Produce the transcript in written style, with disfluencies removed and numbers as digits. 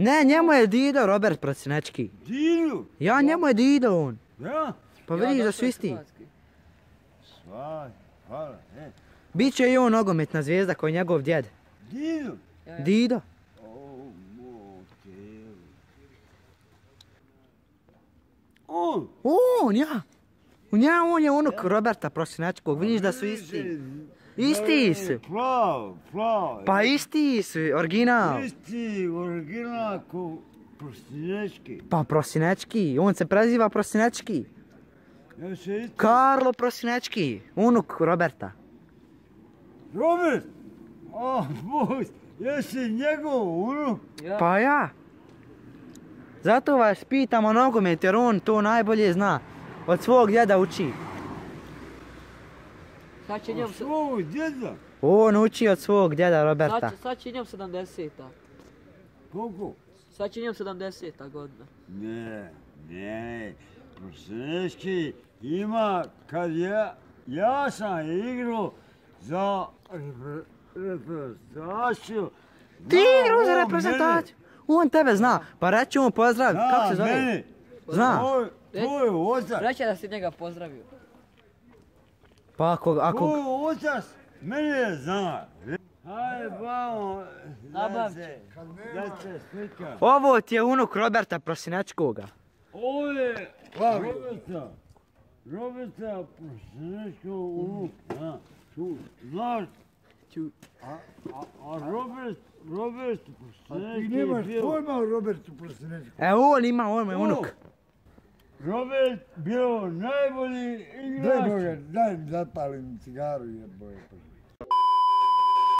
Ne, njemu je Dido Robert Prosinečki. Dido? Ja, njemu je Dido on. Ja? Pa vidiš da su isti. Svaj, hvala, Biće i on nogometna zvijezda koji je njegov djed. Dido? Dido. On? On, ja. On je unuk Roberta Prosinečkog, vidiš da su isti. Isti su. Plav. Pa isti su, original. Isti, original ko Prosinečki. Pa Prosinečki, on se preziva Prosinečki. Karlo Prosinečki, unuk Roberta. Robert? Boj, jesi njegov unuk? Pa ja. Zato vas pitam o nogomet jer on to najbolje zna. Od svog djeda uči. Sad će njom... Od svog djeda? On uči od svog djeda Roberta. Sad će njom 70-ta. Koliko? Sad će njom 70-ta godina. Ne. Prosinečki ima kad ja sam igrao za reprezentaciju. Ti igrao za reprezentaciju? On tebe zna. Pa reći on pozdrav. Kako se zove? Mene. Zna. To je otac. Reći da si njega pozdravio. Pa ako... To je otac. Mene zna. Hajde, bamo. Da se slika. Ovo ti je unuk Roberta Prosinečkoga. Ovo je Roberta Prosinečkog unuk. Znaš? A Robert Prosinečki Ti nemaš pojma o Robertu Prosinečkom. On je unuk. Robert bio najbolji igrač. Daj mi zapalim cigaru jeboje.